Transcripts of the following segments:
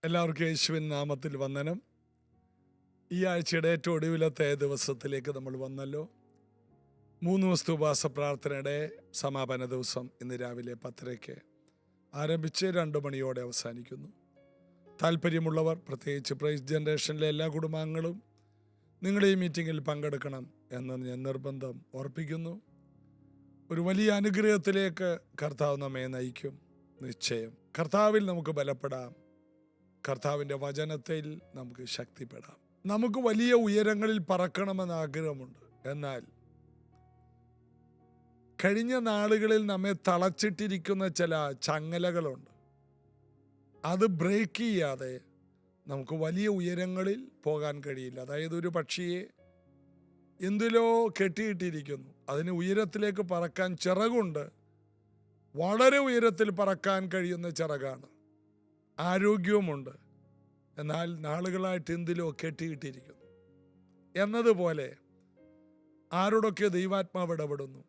എല്ലാവർക്കും യേശുവിൻ നാമത്തിൽ വന്ദനം. ഈ ആഴ്ചയുടെ ഏറ്റവും ഒടുവിലത്തെ ദിവസത്തിലേക്ക് നമ്മൾ വന്നല്ലോ. 3 ദിവസത്തെ ഉപവാസ പ്രാർത്ഥനയുടെ സമാപന ദിവസം ഇന്ന് രാവിലെ 10:30 ആരംഭിച്ച് 2 മണിയോടെ അവസാനിക്കുന്നു. താല്പര്യമുള്ളവർ, പ്രത്യേകിച്ച് പ്രൈസ് ജനറേഷനിലെ എല്ലാ കുടുംബാംഗങ്ങളും നിങ്ങൾ ഈ മീറ്റിങ്ങിൽ പങ്കെടുക്കണം എന്ന് ഞാൻ നിർബന്ധം ഓർപ്പിക്കുന്നു. ഒരു വലിയ അനുഗ്രഹത്തിലേക്ക് കർത്താവ് നമ്മെ നയിക്കും. നിശ്ചയം കർത്താവിൽ നമുക്ക് ബലപ്പെടാം, കർത്താവിൻ്റെ വചനത്തിൽ നമുക്ക് ശക്തിപ്പെടാം. നമുക്ക് വലിയ ഉയരങ്ങളിൽ പറക്കണമെന്ന് ആഗ്രഹമുണ്ട്. എന്നാൽ കഴിഞ്ഞ നാളുകളിൽ നമ്മെ തളച്ചിട്ടിരിക്കുന്ന ചില ചങ്ങലകളുണ്ട്. അത് ബ്രേക്ക് ചെയ്യാതെ നമുക്ക് വലിയ ഉയരങ്ങളിൽ പോകാൻ കഴിയില്ല. അതായത് ഒരു പക്ഷിയെ എന്തിലോ കെട്ടിയിട്ടിരിക്കുന്നു, അതിന് ഉയരത്തിലേക്ക് പറക്കാൻ ചിറകുണ്ട്. വളരെ ഉയരത്തിൽ പറക്കാൻ കഴിയുന്ന ചിറകാണ്, ആരോഗ്യവുമുണ്ട്. എന്നാൽ നാളുകളായിട്ട് എന്തിലോ കെട്ടിയിട്ടിരിക്കുന്നു എന്നതുപോലെ ആരോടൊക്കെ ദൈവാത്മാവ് ഇടപെടുന്നു.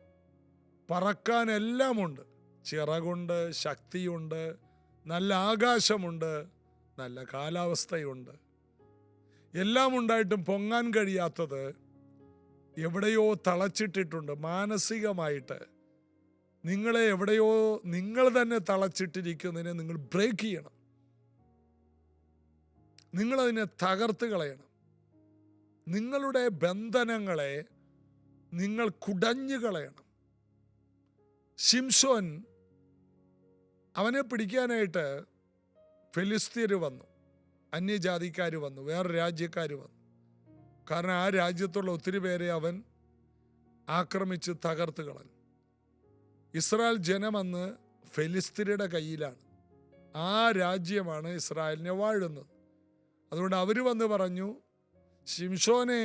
പറക്കാൻ എല്ലാമുണ്ട്, ചിറകുണ്ട്, ശക്തിയുണ്ട്, നല്ല ആകാശമുണ്ട്, നല്ല കാലാവസ്ഥയുണ്ട്. എല്ലാം ഉണ്ടായിട്ടും പൊങ്ങാൻ കഴിയാത്തത് എവിടെയോ തളച്ചിട്ടിട്ടുണ്ട്. മാനസികമായിട്ട് നിങ്ങളെ എവിടെയോ നിങ്ങൾ തന്നെ തളച്ചിട്ടിരിക്കുന്നതിനെ നിങ്ങൾ ബ്രേക്ക് ചെയ്യണം. നിങ്ങളതിനെ തകർത്ത് കളയണം. നിങ്ങളുടെ ബന്ധനങ്ങളെ നിങ്ങൾ കുടഞ്ഞു കളയണം. ശിംശോൻ, അവനെ പിടിക്കാനായിട്ട് ഫെലിസ്തീർ വന്നു, അന്യജാതിക്കാർ വന്നു, വേറെ രാജ്യക്കാർ വന്നു. കാരണം ആ രാജ്യത്തുള്ള ഒത്തിരി പേരെ അവൻ ആക്രമിച്ച് തകർത്ത് കളഞ്ഞു. ഇസ്രായേൽ ജനം അന്ന് ഫെലിസ്തീരുടെ കയ്യിലാണ്. ആ രാജ്യമാണ് ഇസ്രായേലിനെ വാഴുന്നത്. അതുകൊണ്ട് അവർ വന്ന് പറഞ്ഞു, ശിംശോനെ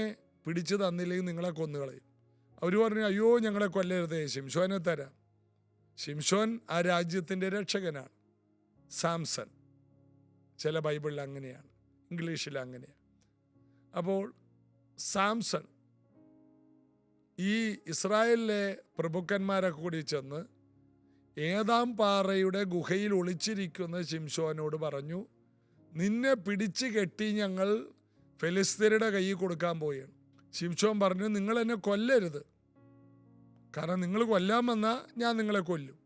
പിടിച്ചു തന്നില്ലെങ്കിൽ നിങ്ങളെ കൊന്നുകളയും. അവർ പറഞ്ഞു, അയ്യോ ഞങ്ങളെ കൊല്ലരുതേ, ശിംശോനെ തരാം. ശിംശോൻ ആ രാജ്യത്തിൻ്റെ രക്ഷകനാണ്. സാംസൺ, ചില ബൈബിളിൽ അങ്ങനെയാണ്, ഇംഗ്ലീഷിൽ അങ്ങനെയാണ്. അപ്പോൾ സാംസൺ ഈ ഇസ്രായേലിലെ പ്രഭുക്കന്മാരൊക്കെ കൂടി ചെന്ന് ഏതാം പാറയുടെ ഗുഹയിൽ ഒളിച്ചിരിക്കുന്ന ശിംശോനോട് പറഞ്ഞു, നിന്നെ പിടിച്ച് കെട്ടി ഞങ്ങൾ ഫെലിസ്തീരുടെ കയ്യിൽ കൊടുക്കാൻ പോവുകയാണ്. ശിംശോൻ പറഞ്ഞു, നിങ്ങൾ എന്നെ കൊല്ലരുത്, കാരണം നിങ്ങൾ കൊല്ലാൻ വന്നാൽ ഞാൻ നിങ്ങളെ കൊല്ലും.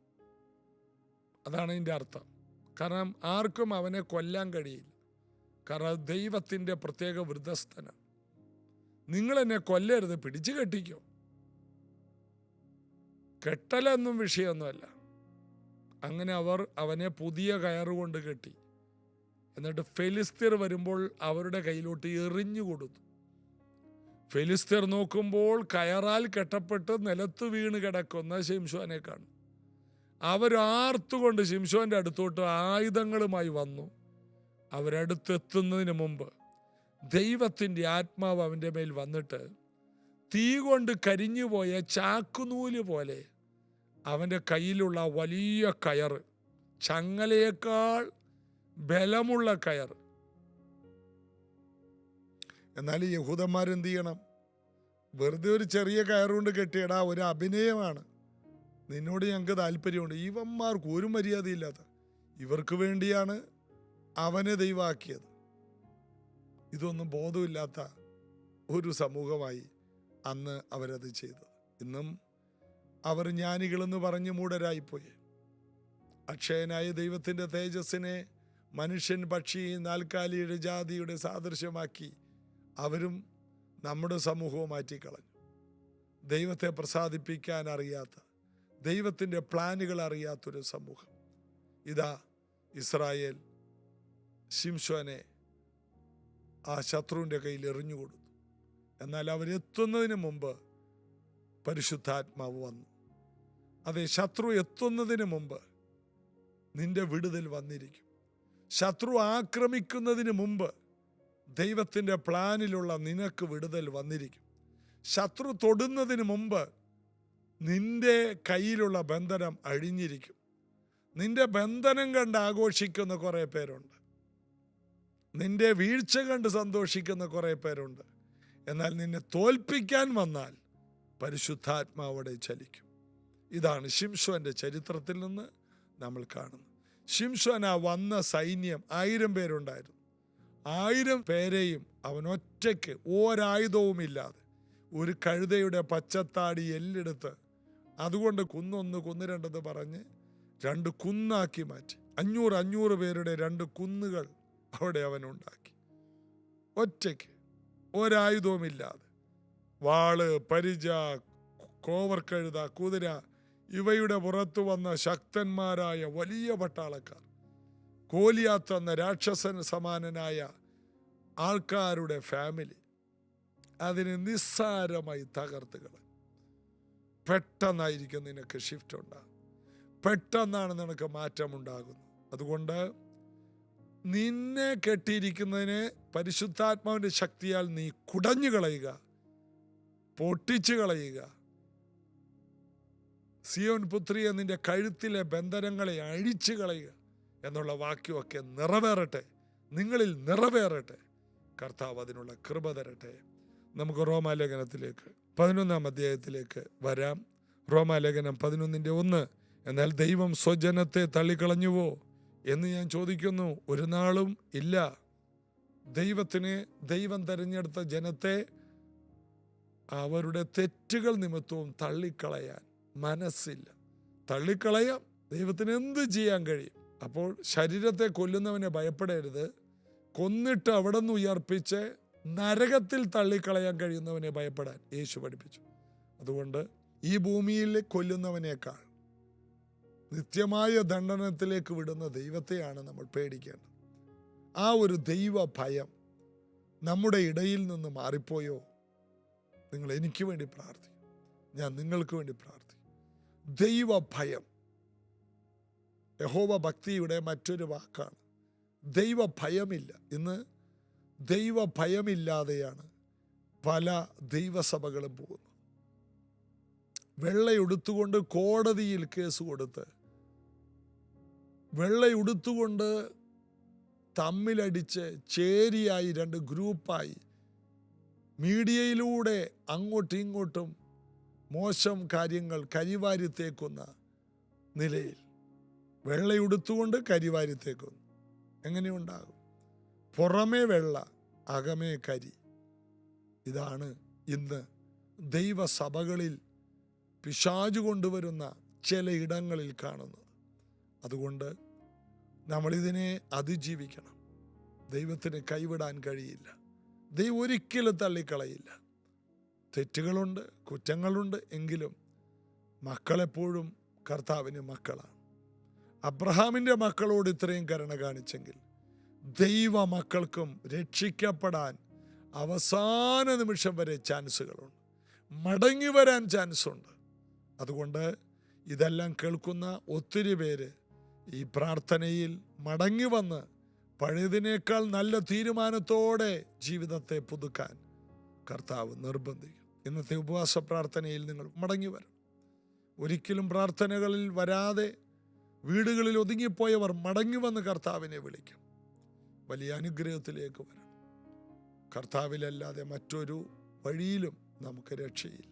അതാണ് ഇതിൻ്റെ അർത്ഥം. കാരണം ആർക്കും അവനെ കൊല്ലാൻ കഴിയില്ല, കാരണം ദൈവത്തിൻ്റെ പ്രത്യേക വൃദ്ധസ്ഥനാണ്. നിങ്ങളെന്നെ കൊല്ലരുത്, പിടിച്ച് കെട്ടിക്കോ. കെട്ടലൊന്നും വിഷയമൊന്നുമല്ല. അങ്ങനെ അവർ അവനെ പുതിയ കയറുകൊണ്ട് കെട്ടി. എന്നിട്ട് ഫെലിസ്തീർ വരുമ്പോൾ അവരുടെ കയ്യിലോട്ട് എറിഞ്ഞു കൊടുത്തു. ഫെലിസ്തീർ നോക്കുമ്പോൾ കയറാൽ കെട്ടപ്പെട്ട് നിലത്ത് വീണ് കിടക്കുന്ന ശിംശോനെ കാണും. അവരാർത്തുകൊണ്ട് ശിംശോന്റെ അടുത്തോട്ട് ആയുധങ്ങളുമായി വന്നു. അവരടുത്തെത്തുന്നതിന് മുമ്പ് ദൈവത്തിൻ്റെ ആത്മാവ് അവൻ്റെ മേൽ വന്നിട്ട് തീ കൊണ്ട് കരിഞ്ഞുപോയ ചാക്കുനൂല് പോലെ അവൻ്റെ കയ്യിലുള്ള വലിയ കയറ്, ചങ്ങലയേക്കാൾ ബലമുള്ള കയർ. എന്നാൽ ഈ യഹൂദന്മാരെന്ത് ചെയ്യണം? വെറുതെ ഒരു ചെറിയ കയറുകൊണ്ട് കെട്ടിയടാ, ഒരു അഭിനയമാണ്, നിന്നോട് ഞങ്ങൾക്ക് താല്പര്യമുണ്ട്. ഇവന്മാർക്ക് ഒരു മര്യാദയില്ലാത്ത, ഇവർക്ക് വേണ്ടിയാണ് അവനെ ദൈവമാക്കിയത്. ഇതൊന്നും ബോധമില്ലാത്ത ഒരു സമൂഹമായി അന്ന് അവരത് ചെയ്തത്. ഇന്നും അവർ ജ്ഞാനികളെന്ന് പറഞ്ഞ് മൂഢരായിപ്പോയി. അക്ഷയനായ ദൈവത്തിൻ്റെ തേജസ്സിനെ മനുഷ്യൻ, പക്ഷി, നാൽക്കാലിയുടെ ജാതിയുടെ സാദൃശ്യമാക്കി അവരും നമ്മുടെ സമൂഹവും മാറ്റിക്കളഞ്ഞു. ദൈവത്തെ പ്രസാദിപ്പിക്കാൻ അറിയാത്ത, ദൈവത്തിൻ്റെ പ്ലാനുകൾ അറിയാത്തൊരു സമൂഹം. ഇതാ ഇസ്രായേൽ ശിംശോനെ ആ ശത്രുവിൻ്റെ കയ്യിൽ എറിഞ്ഞു കൊടുത്തു. എന്നാൽ അവരെത്തുന്നതിന് മുമ്പ് പരിശുദ്ധാത്മാവ് വന്നു. അതെ, ശത്രു എത്തുന്നതിന് മുമ്പ് നിന്റെ വിടുതൽ വന്നിരിക്കും. ശത്രു ആക്രമിക്കുന്നതിന് മുമ്പ് ദൈവത്തിൻ്റെ പ്ലാനിലുള്ള നിനക്ക് വിടുതൽ വന്നിരിക്കും. ശത്രു തൊടുന്നതിന് മുമ്പ് നിന്റെ കയ്യിലുള്ള ബന്ധനം അഴിഞ്ഞിരിക്കും. നിന്റെ ബന്ധനം കണ്ട് ആഘോഷിക്കുന്ന കുറേ പേരുണ്ട്, നിന്റെ വീഴ്ച കണ്ട് സന്തോഷിക്കുന്ന കുറേ പേരുണ്ട്. എന്നാൽ നിന്നെ തോൽപ്പിക്കാൻ വന്നാൽ പരിശുദ്ധാത്മാവോടെ ചലിക്കും. ഇതാണ് ശിംശോന്റെ ചരിത്രത്തിൽ നിന്ന് നമ്മൾ കാണുന്നത്. ശിംശോൻ ആ വന്ന സൈന്യം 1000 പേരുണ്ടായിരുന്നു. 1000 പേരെയും അവൻ ഒറ്റയ്ക്ക് ഒരായുധവുമില്ലാതെ ഒരു കഴുതയുടെ പച്ചത്താടി എല്ലെടുത്ത് അതുകൊണ്ട് കുന്നൊന്ന് കുന്ന് രണ്ടെന്ന് പറഞ്ഞ് 2 കുന്നാക്കി മാറ്റി. 500 പേരുടെ 2 കുന്നുകൾ അവിടെ അവൻ ഉണ്ടാക്കി. ഒറ്റയ്ക്ക് ഒരായുധവുമില്ലാതെ. വാള്, പരിച, കോവർക്കഴുത, കുതിര ഇവയുടെ പുറത്തു വന്ന ശക്തന്മാരായ വലിയ പട്ടാളക്കാർ, ഗോലിയാത്ത് എന്ന രാക്ഷസന് സമാനനായ ആൾക്കാരുടെ ഫാമിലി അതിനെ നിസ്സാരമായി തകർത്തുകൾ. പെട്ടെന്നായിരിക്കും നിനക്ക് ഷിഫ്റ്റ് ഉണ്ടാകും. പെട്ടെന്നാണ് നിനക്ക് മാറ്റമുണ്ടാകുന്നത്. അതുകൊണ്ട് നിന്നെ കെട്ടിയിരിക്കുന്നതിനെ പരിശുദ്ധാത്മാവിൻ്റെ ശക്തിയാൽ നീ കുടഞ്ഞു കളയുക, പൊട്ടിച്ചു കളയുക. സിയോൻ പുത്രിയെ നിന്റെ കഴുത്തിലെ ബന്ധനങ്ങളെ അഴിച്ചു കളയുക എന്നുള്ള വാക്യമൊക്കെ നിറവേറട്ടെ, നിങ്ങളിൽ നിറവേറട്ടെ. കർത്താവ് അതിനുള്ള കൃപ തരട്ടെ. നമുക്ക് റോമാലേഖനത്തിലേക്ക് 11-ാം അധ്യായത്തിലേക്ക് വരാം. റോമാലേഖനം 11:1. എന്നാൽ ദൈവം സ്വജനത്തെ തള്ളിക്കളഞ്ഞുവോ എന്ന് ഞാൻ ചോദിക്കുന്നു. ഒരു നാളും ഇല്ല. ദൈവം തെരഞ്ഞെടുത്ത ജനത്തെ അവരുടെ തെറ്റുകൾ നിമിത്തവും തള്ളിക്കളയാൻ മനസ്സില്ല. തള്ളിക്കളയാം, ദൈവത്തിന് എന്ത് ചെയ്യാൻ കഴിയും. അപ്പോൾ ശരീരത്തെ കൊല്ലുന്നവനെ ഭയപ്പെടരുത്, കൊന്നിട്ട് അവിടെ നിന്ന് ഉയർപ്പിച്ച് നരകത്തിൽ തള്ളിക്കളയാൻ കഴിയുന്നവനെ ഭയപ്പെടാൻ യേശു പഠിപ്പിച്ചു. അതുകൊണ്ട് ഈ ഭൂമിയിൽ കൊല്ലുന്നവനേക്കാൾ നിത്യമായ ദണ്ഡനത്തിലേക്ക് വിടുന്ന ദൈവത്തെയാണ് നമ്മൾ പേടിക്കേണ്ടത്. ആ ഒരു ദൈവ ഭയം നമ്മുടെ ഇടയിൽ നിന്ന് മാറിപ്പോയോ? നിങ്ങൾ എനിക്ക് വേണ്ടി പ്രാർത്ഥിക്കും, ഞാൻ നിങ്ങൾക്ക് വേണ്ടി പ്രാർത്ഥിക്കും. ദൈവ ഭയം യഹോവ ഭക്തിയുടെ മറ്റൊരു വാക്കാണ്. ദൈവ ഭയമില്ല. ഇന്ന് ദൈവ ഭയമില്ലാതെയാണ് പല ദൈവസഭകളും പോകുന്നത്. വെള്ളയുടുത്തുകൊണ്ട് കോടതിയിൽ കേസ് കൊടുത്ത്, വെള്ളയുടുത്തുകൊണ്ട് തമ്മിലടിച്ച് ചേരിയായി 2 ഗ്രൂപ്പായി മീഡിയയിലൂടെ അങ്ങോട്ടും ഇങ്ങോട്ടും മോശം കാര്യങ്ങൾ കരിവാരിത്തേക്കുന്ന നിലയിൽ വെള്ളയുടുത്തുകൊണ്ട് കരിവാരിത്തേക്കുന്നു. എങ്ങനെയുണ്ടാകും? പുറമേ വെള്ള, അകമേ കരി. ഇതാണ് ഇന്ന് ദൈവസഭകളിൽ പിശാചു കൊണ്ടുവരുന്ന ചില ഇടങ്ങളിൽ കാണുന്നത്. അതുകൊണ്ട് നമ്മളിതിനെ അതിജീവിക്കണം. ദൈവത്തിന് കൈവിടാൻ കഴിയില്ല. ദൈവം ഒരിക്കലും തള്ളിക്കളയില്ല. തെറ്റുകളുണ്ട്, കുറ്റങ്ങളുണ്ട്. എങ്കിലും മക്കളെപ്പോഴും കർത്താവിന് മക്കളാണ്. അബ്രഹാമിൻ്റെ മക്കളോട് ഇത്രയും കരുണ കാണിച്ചെങ്കിൽ ദൈവ മക്കൾക്കും രക്ഷിക്കപ്പെടാൻ അവസാന നിമിഷം വരെ ചാൻസുകളുണ്ട്, മടങ്ങി വരാൻ ചാൻസുണ്ട്. അതുകൊണ്ട് ഇതെല്ലാം കേൾക്കുന്ന ഒത്തിരി പേര് ഈ പ്രാർത്ഥനയിൽ മടങ്ങി വന്ന് പഴയതിനേക്കാൾ നല്ല തീരുമാനത്തോടെ ജീവിതത്തെ പുതുക്കാൻ കർത്താവ് നിർബന്ധിക്കും. ഇന്നത്തെ ഉപവാസ പ്രാർത്ഥനയിൽ നിങ്ങൾ മടങ്ങി വരണം. ഒരിക്കലും പ്രാർത്ഥനകളിൽ വരാതെ വീടുകളിൽ ഒതുങ്ങിപ്പോയവർ മടങ്ങി വന്ന് കർത്താവിനെ വിളിക്കും. വലിയ അനുഗ്രഹത്തിലേക്ക് വരണം. കർത്താവിലല്ലാതെ മറ്റൊരു വഴിയിലും നമുക്ക് രക്ഷയില്ല.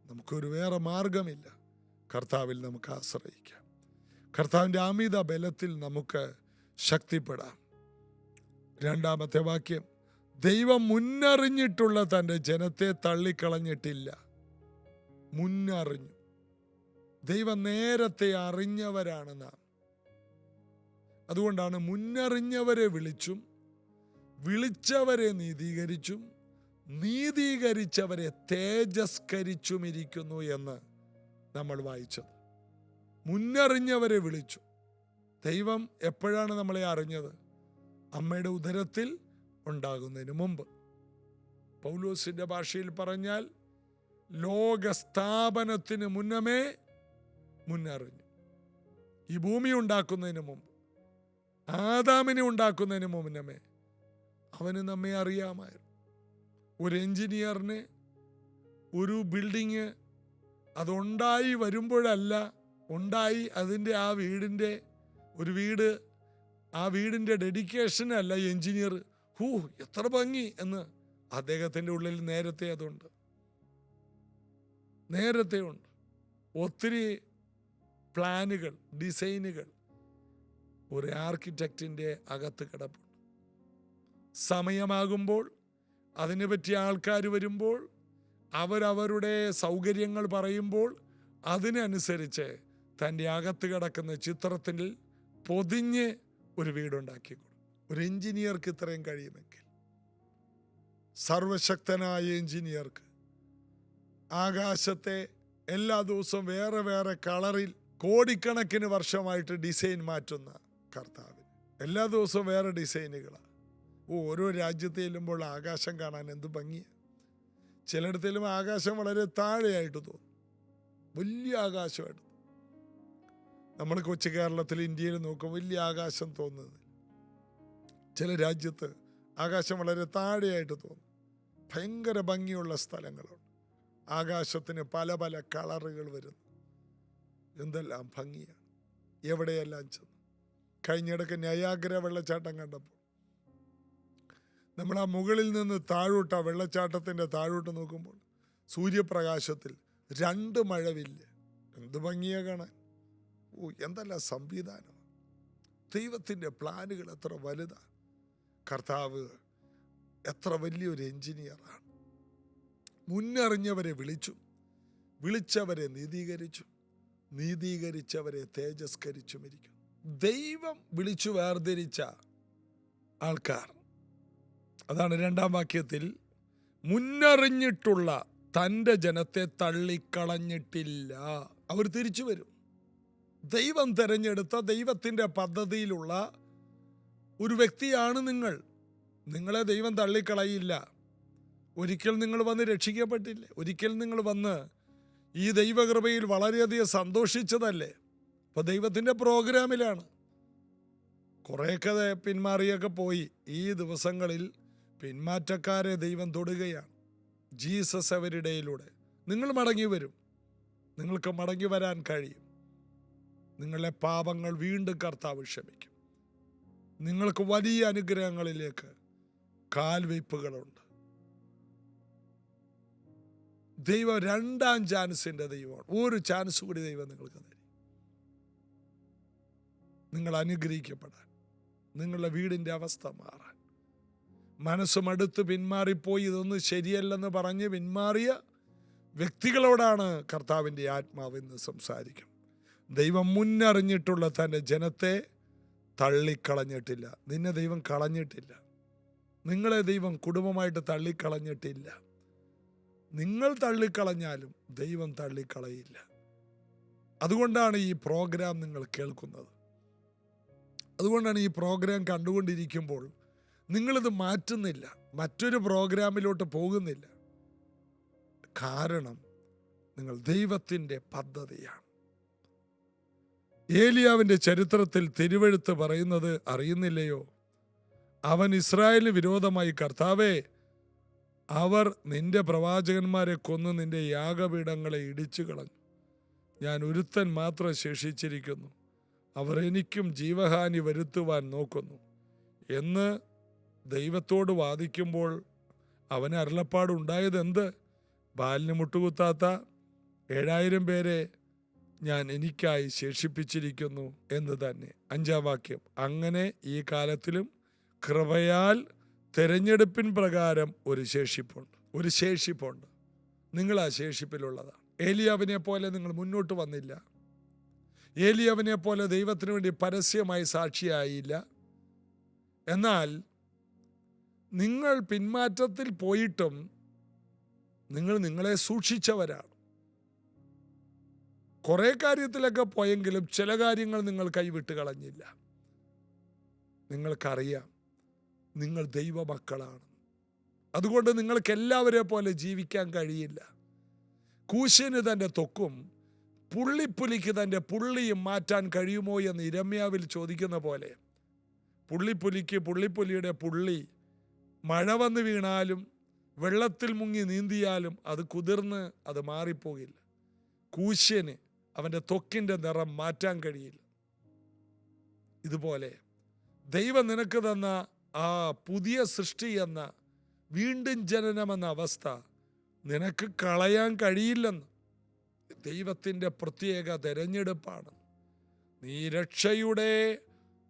നമുക്കൊരു വേറെ മാർഗമില്ല. കർത്താവിൽ നമുക്ക് ആശ്രയിക്കാം. കർത്താവിൻ്റെ അമിത ബലത്തിൽ നമുക്ക് ശക്തിപ്പെടാം. 2-ാമത്തെ വാക്യം, ദൈവം മുന്നറിഞ്ഞിട്ടുള്ള തൻ്റെ ജനത്തെ തള്ളിക്കളഞ്ഞിട്ടില്ല. മുന്നറിഞ്ഞു. ദൈവം നേരത്തെ അറിഞ്ഞവരാണ് നാം. അതുകൊണ്ടാണ് മുന്നറിഞ്ഞവരെ വിളിച്ചും വിളിച്ചവരെ നീതീകരിച്ചും നീതീകരിച്ചവരെ തേജസ്കരിച്ചുമിരിക്കുന്നു എന്ന് നമ്മൾ വായിച്ചത്. മുന്നറിഞ്ഞവരെ വിളിച്ചു. ദൈവം എപ്പോഴാണ് നമ്മളെ അറിഞ്ഞത്? അമ്മയുടെ ഉദരത്തിൽ ഉണ്ടാകുന്നതിന് മുമ്പ്. പൗലോസിന്റെ ഭാഷയിൽ പറഞ്ഞാൽ ലോകസ്ഥാപനത്തിന് മുന്നമേ മുന്നറിഞ്ഞു. ഈ ഭൂമി ഉണ്ടാക്കുന്നതിന് മുമ്പ്, ആദാമിനെ ഉണ്ടാക്കുന്നതിന് മുന്നമേ അവന് നമ്മെ അറിയാമായിരുന്നു. ഒരു എഞ്ചിനീയറിന് ഒരു ബിൽഡിങ് അതുണ്ടായി വരുമ്പോഴല്ല, ഉണ്ടായി അതിൻ്റെ ആ വീട് ആ വീടിൻ്റെ ഡെഡിക്കേഷനല്ല എഞ്ചിനീയർ എത്ര ഭംഗി എന്ന് അദ്ദേഹത്തിൻ്റെ ഉള്ളിൽ നേരത്തെ അതുണ്ട്. നേരത്തെ ഉണ്ട്. ഒത്തിരി പ്ലാനുകൾ, ഡിസൈനുകൾ. ഒരു ആർക്കിടെക്റ്റിൻ്റെ അകത്ത് കിടപ്പുണ്ട്. സമയമാകുമ്പോൾ, അതിനെ പറ്റിയ ആൾക്കാർ വരുമ്പോൾ, അവരവരുടെ സൗകര്യങ്ങൾ പറയുമ്പോൾ അതിനനുസരിച്ച് തൻ്റെ അകത്ത് കിടക്കുന്ന ചിത്രത്തിൽ പൊതിഞ്ഞ് ഒരു വീടുണ്ടാക്കി കൊടുക്കും. ഒരു എഞ്ചിനീയർക്ക് ഇത്രയും കഴിയുമെങ്കിൽ, സർവശക്തനായ എഞ്ചിനീയർക്ക് ആകാശത്തെ എല്ലാ ദിവസവും വേറെ വേറെ കളറിൽ കോടിക്കണക്കിന് വർഷമായിട്ട് ഡിസൈൻ മാറ്റുന്ന കർത്താവിന് എല്ലാ ദിവസവും വേറെ ഡിസൈനുകളാണ്. ഓരോ രാജ്യത്ത് ചെല്ലുമ്പോൾ ആകാശം കാണാൻ എന്ത് ഭംഗിയാണ്. ചിലയിടത്തേലും ആകാശം വളരെ താഴെയായിട്ട് തോന്നും, വലിയ ആകാശമായിട്ട്. നമ്മൾ കൊച്ചു കേരളത്തിൽ, ഇന്ത്യയിൽ നോക്കും വലിയ ആകാശം തോന്നുന്നത്. ചില രാജ്യത്ത് ആകാശം വളരെ താഴെയായിട്ട് തോന്നും. ഭയങ്കര ഭംഗിയുള്ള സ്ഥലങ്ങളുണ്ട്. ആകാശത്തിന് പല പല കളറുകൾ വരുന്നു. എന്തെല്ലാം ഭംഗിയാണ് എവിടെയെല്ലാം ചെന്ന്. കഴിഞ്ഞിടയ്ക്ക് നയാഗ്ര വെള്ളച്ചാട്ടം കണ്ടപ്പോൾ നമ്മൾ ആ മുകളിൽ നിന്ന് താഴോട്ട്, ആ വെള്ളച്ചാട്ടത്തിൻ്റെ താഴോട്ട് നോക്കുമ്പോൾ സൂര്യപ്രകാശത്തിൽ 2 മഴവില്ല്. എന്ത് ഭംഗിയാ കാണാൻ. എന്തെല്ലാം സംവിധാനം. ദൈവത്തിൻ്റെ പ്ലാനുകൾ എത്ര വലുതാണ്. കർത്താവ് എത്ര വലിയൊരു എഞ്ചിനീയറാണ്. മുന്നറിഞ്ഞവരെ വിളിച്ചു, വിളിച്ചവരെ നീതീകരിച്ചു, നീതീകരിച്ചവരെ തേജസ്കരിച്ചുമിരിക്കും. ദൈവം വിളിച്ചു വേർതിരിച്ച ആൾക്കാർ, അതാണ് 2-ാം വാക്യത്തിൽ, മുന്നറിഞ്ഞിട്ടുള്ള തൻ്റെ ജനത്തെ തള്ളിക്കളഞ്ഞിട്ടില്ല. അവർ തിരിച്ചു വരും. ദൈവം തെരഞ്ഞെടുത്ത ദൈവത്തിൻ്റെ പദ്ധതിയിലുള്ള ഒരു വ്യക്തിയാണ് നിങ്ങൾ. നിങ്ങളെ ദൈവം തള്ളിക്കളയില്ല. ഒരിക്കൽ നിങ്ങൾ വന്ന് രക്ഷിക്കപ്പെട്ടില്ലേ? ഒരിക്കൽ നിങ്ങൾ വന്ന് ഈ ദൈവകൃപയിൽ വളരെയധികം സന്തോഷിച്ചതല്ലേ? അപ്പോൾ ദൈവത്തിൻ്റെ പ്രോഗ്രാമിലാണ്. കുറേയൊക്കെ പിന്മാറിയൊക്കെ പോയി. ഈ ദിവസങ്ങളിൽ പിന്മാറ്റക്കാരെ ദൈവം തൊടുകയാണ്. ജീസസ് അവരിടയിലൂടെ. നിങ്ങൾ മടങ്ങി വരും. നിങ്ങൾക്ക് മടങ്ങി വരാൻ കഴിയും. നിങ്ങളുടെ പാപങ്ങൾ വീണ്ടും കർത്താവ് ക്ഷമിക്കും. നിങ്ങൾക്ക് വലിയ അനുഗ്രഹങ്ങളിലേക്ക് കാൽവയ്പ്പുകളുണ്ട്. ദൈവം 2-ാം ചാൻസിൻ്റെ ദൈവമാണ്. ഒരു ചാൻസ് കൂടി ദൈവം നിങ്ങൾക്ക് തരും. നിങ്ങൾ അനുഗ്രഹിക്കപ്പെടാൻ, നിങ്ങളുടെ വീടിൻ്റെ അവസ്ഥ മാറാൻ. മനസ്സുമടുത്ത് പിന്മാറിപ്പോയി ഇതൊന്നും ശരിയല്ലെന്ന് പറഞ്ഞ് പിന്മാറിയ വ്യക്തികളോടാണ് കർത്താവിൻ്റെ ആത്മാവ് ഇന്ന് സംസാരിക്കും. ദൈവം മുന്നറിഞ്ഞിട്ടുള്ള തൻ്റെ ജനത്തെ തള്ളിക്കളഞ്ഞിട്ടില്ല. നിന്നെ ദൈവം കളഞ്ഞിട്ടില്ല. നിങ്ങളെ ദൈവം കുടുംബമായിട്ട് തള്ളിക്കളഞ്ഞിട്ടില്ല. നിങ്ങൾ തള്ളിക്കളഞ്ഞാലും ദൈവം തള്ളിക്കളയില്ല. അതുകൊണ്ടാണ് ഈ പ്രോഗ്രാം നിങ്ങൾ കേൾക്കുന്നത്. അതുകൊണ്ടാണ് ഈ പ്രോഗ്രാം കണ്ടുകൊണ്ടിരിക്കുമ്പോൾ നിങ്ങളിത് മാറ്റുന്നില്ല, മറ്റൊരു പ്രോഗ്രാമിലോട്ട് പോകുന്നില്ല. കാരണം നിങ്ങൾ ദൈവത്തിൻ്റെ പദ്ധതിയാണ്. ഏലിയാവിൻ്റെ ചരിത്രത്തിൽ തിരുവെഴുത്ത് പറയുന്നത് അറിയുന്നില്ലയോ? അവൻ ഇസ്രായേലിന് വിരോധമായി, കർത്താവേ, അവർ നിന്റെ പ്രവാചകന്മാരെ കൊന്ന് നിന്റെ യാഗപീഠങ്ങളെ ഇടിച്ചു കളഞ്ഞു. ഞാൻ ഒരുത്തൻ മാത്രം ശേഷിച്ചിരിക്കുന്നു. അവർ എനിക്കും ജീവഹാനി വരുത്തുവാൻ നോക്കുന്നു എന്ന് ദൈവത്തോട് വാദിക്കുമ്പോൾ അവന് അരുളപ്പാടുണ്ടായത് എന്ത്? ബാലിന് മുട്ടുകുത്താത്ത 7000 പേരെ ഞാൻ എനിക്കായി ശേഷിപ്പിച്ചിരിക്കുന്നു എന്ന് തന്നെ. 5-ാം വാക്യം, അങ്ങനെ ഈ കാലത്തിലും കൃപയാൽ തെരഞ്ഞെടുപ്പിൻ പ്രകാരം ഒരു ശേഷിപ്പുണ്ട്. നിങ്ങൾ ആ ശേഷിപ്പിലുള്ളതാണ്. ഏലിയാവിനെ പോലെ നിങ്ങൾ മുന്നോട്ട് വന്നില്ല. ഏലിയാവിനെ പോലെ ദൈവത്തിന് വേണ്ടി പരസ്യമായി സാക്ഷിയായില്ല. എന്നാൽ നിങ്ങൾ പിന്മാറ്റത്തിൽ പോയിട്ടും നിങ്ങൾ നിങ്ങളെ സൂക്ഷിച്ചവരാണ്. കുറേ കാര്യത്തിലൊക്കെ പോയെങ്കിലും ചില കാര്യങ്ങൾ നിങ്ങൾ കൈവിട്ട് കളഞ്ഞില്ല. നിങ്ങൾക്കറിയാം നിങ്ങൾ ദൈവമക്കളാണ്. അതുകൊണ്ട് നിങ്ങൾക്ക് എല്ലാവരെ പോലെ ജീവിക്കാൻ കഴിയില്ല. കൂശിന് തൻ്റെ തൊക്കും പുള്ളിപ്പുലിക്ക് തൻ്റെ പുള്ളിയും മാറ്റാൻ കഴിയുമോ എന്ന് ഇരമ്യാവിൽ ചോദിക്കുന്ന പോലെ, പുള്ളിപ്പുലിക്ക് പുള്ളിപ്പുലിയുടെ പുള്ളി മഴ വന്ന് വീണാലും വെള്ളത്തിൽ മുങ്ങി നീന്തിയാലും അത് കുതിർന്ന് അത് മാറിപ്പോകില്ല. കൂശ്യന് അവൻ്റെ ത്വക്കിൻ്റെ നിറം മാറ്റാൻ കഴിയില്ല. ഇതുപോലെ ദൈവം നിനക്ക് തന്ന ആ പുതിയ സൃഷ്ടി എന്ന വീണ്ടും ജനനമെന്ന അവസ്ഥ നിനക്ക് കളയാൻ കഴിയില്ലെന്ന്. ദൈവത്തിൻ്റെ പ്രത്യേക തെരഞ്ഞെടുപ്പാണ്. നീ രക്ഷയുടെ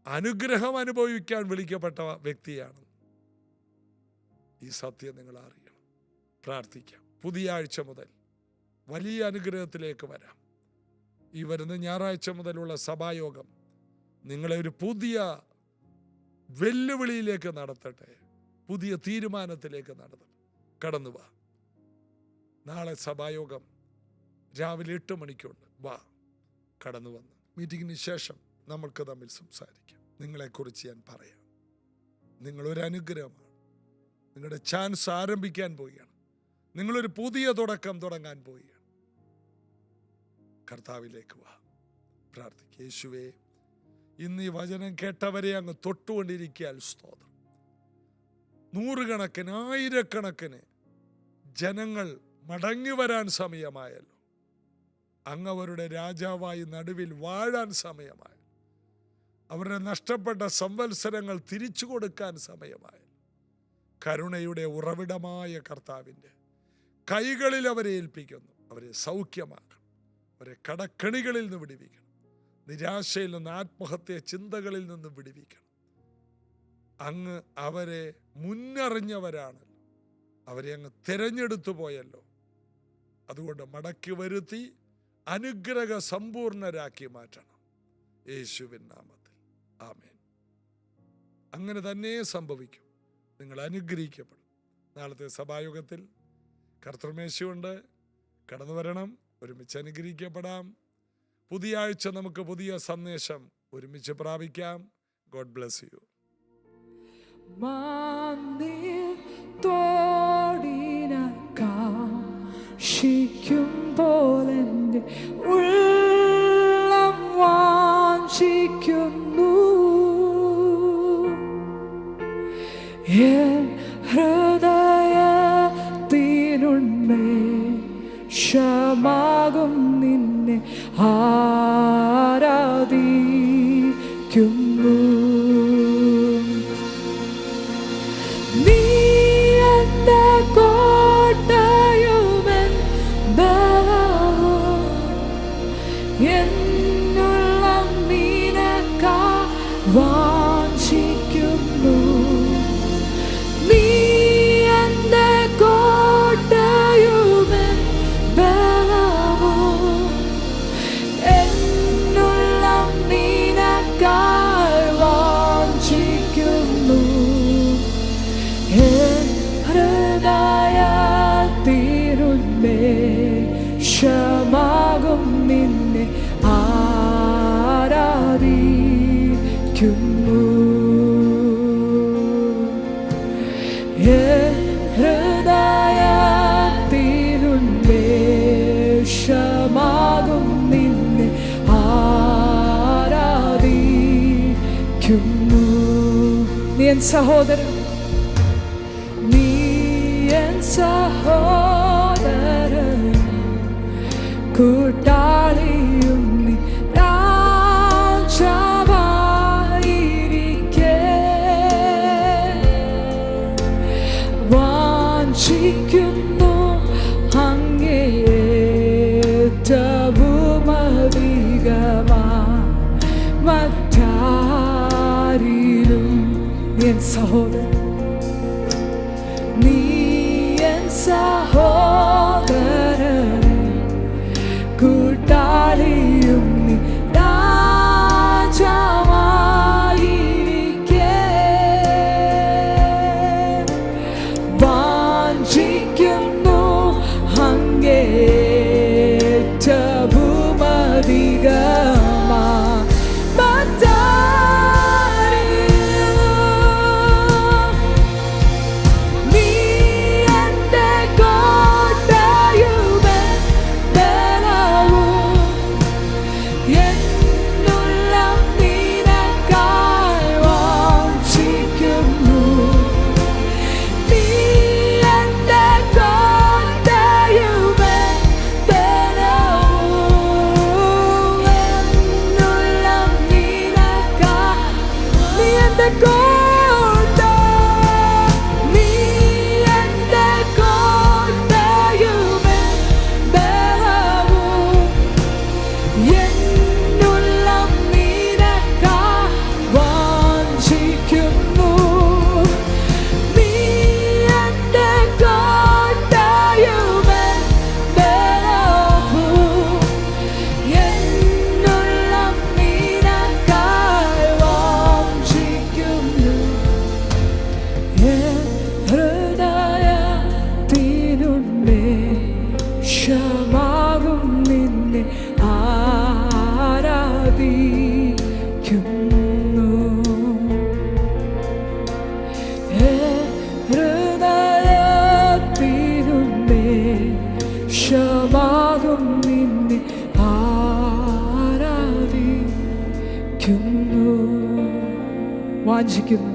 അനുഗ്രഹം അനുഭവിക്കാൻ വിളിക്കപ്പെട്ട വ്യക്തിയാണ്. ഈ സത്യം നിങ്ങൾ അറിയണം. പ്രാർത്ഥിക്കാം. പുതിയ ആഴ്ച മുതൽ വലിയ അനുഗ്രഹത്തിലേക്ക് വരാം. ഈ വരുന്ന ഞായറാഴ്ച മുതലുള്ള സഭായോഗം നിങ്ങളെ ഒരു പുതിയ വെല്ലുവിളിയിലേക്ക് നടത്തട്ടെ, പുതിയ തീരുമാനത്തിലേക്ക് കടന്നു വാ. നാളെ സഭായോഗം രാവിലെ 8 മണിക്കുണ്ട്. വാ, കടന്നു വന്ന് മീറ്റിങ്ങിന് ശേഷം നമ്മൾക്ക് തമ്മിൽ സംസാരിക്കാം. നിങ്ങളെക്കുറിച്ച് ഞാൻ പറയാം. നിങ്ങളൊരു അനുഗ്രഹമാണ്. നിങ്ങളുടെ ചാൻസ് ആരംഭിക്കാൻ പോവുകയാണ്. നിങ്ങളൊരു പുതിയ തുടക്കം തുടങ്ങാൻ പോവുകയാണ്. കർത്താവിലേക്ക് വാ, പ്രാർത്ഥിക്കുക. യേശുവേ, ഇന്ന് ഈ വചനം കേട്ടവരെ അങ്ങ് തൊട്ടുകൊണ്ടിരിക്കാൻ സ്തോത്രം. നൂറുകണക്കിന് ആയിരക്കണക്കിന് ജനങ്ങൾ മടങ്ങി വരാൻ സമയമായല്ലോ. അങ്ങ് അവരുടെ രാജാവായി നടുവിൽ വാഴാൻ സമയമായി. അവരുടെ നഷ്ടപ്പെട്ട സംവത്സരങ്ങൾ തിരിച്ചു കൊടുക്കാൻ സമയമായി. കരുണയുടെ ഉറവിടമായ കർത്താവിൻ്റെ കൈകളിൽ അവരെ ഏൽപ്പിക്കുന്നു. അവരെ സൗഖ്യമാക്കണം. അവരെ കടക്കണികളിൽ നിന്ന് വിടുവിക്കണം. നിരാശയിൽ നിന്ന്, ആത്മഹത്യ ചിന്തകളിൽ നിന്ന് വിടുവിക്കണം. അങ്ങ് അവരെ മുന്നറിഞ്ഞവരാണല്ലോ. അവരെ അങ്ങ് തിരഞ്ഞെടുത്തു പോയല്ലോ. അതുകൊണ്ട് മടക്കി വരുത്തി അനുഗ്രഹ സമ്പൂർണരാക്കി മാറ്റണം. യേശുവിൻ നാമത്തിൽ ആമേൻ. അങ്ങനെ തന്നെ സംഭവിക്കും. നിങ്ങൾ അനുഗ്രഹിക്കപ്പെടും. നാളത്തെ സഭായോഗത്തിൽ കർത്തൃമേശയുണ്ട്. കടന്നു വരണം. ഒരുമിച്ച് അനുഗ്രഹിക്കപ്പെടാം. പുതിയ ആഴ്ച നമുക്ക് പുതിയ സന്ദേശം ഒരുമിച്ച് പ്രാപിക്കാം. God bless you. ിക്കുമ്പോലെന്റെ ഉള്ളം വാഞ്ചിക്കുന്നു. എൻ ഹൃദയത്തിനുന്മേഷമാകും നിന്നെ ആരാധിക്കുന്നു. നീ എന്റെ കോട്ടയുമെൻ ബലവും, എന്നുള്ളം നിനക്കായി വാഞ്ചിക്കുന്നു. നീ എന്റെ കോട്ടയുമെൻ ബലവും, എന്നുള്ളം നിനക്കായി വാഞ്ചിക്കുന്നു. ഹൃദയത്തിനുന്മേഷമാകും നിന്നെ ആരാധിക്കുന്നു. ഹൃദയത്തിനുന്മേഷമാകും നിന്നെ ആരാധിക്കുന്നു. നീ എൻ സഹോദരൻ, നീ എൻ സഹോദരൻ, കൂട്ടാളിയും നീ രാജാവായിരിക്കെ. വാഞ്ചിക്കുന്നു അങ്ങേറ്റവുമധികമായി മറ്റാരിലും. നീ എൻ സഹോദരൻ, നീ എൻ സഹോദരൻ, കൂട്ടാളിയും നീ രാജാവായിരിക്കെ. വാഞ്ചിക്കുന്നു അങ്ങേറ്റവുമധികമായി മറ്റാരിലും. നീ എന്റെ വാഞ്ചിക്കുന്നു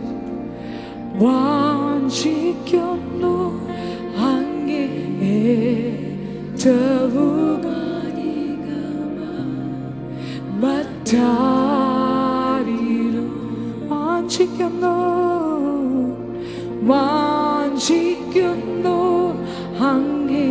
വാഞ്ചിക്കുന്നു അങ്ങേ മറ്റാരിലും വാഞ്ചിക്കുന്നു വാഞ്ചിക്കുന്നു അങ്ങേ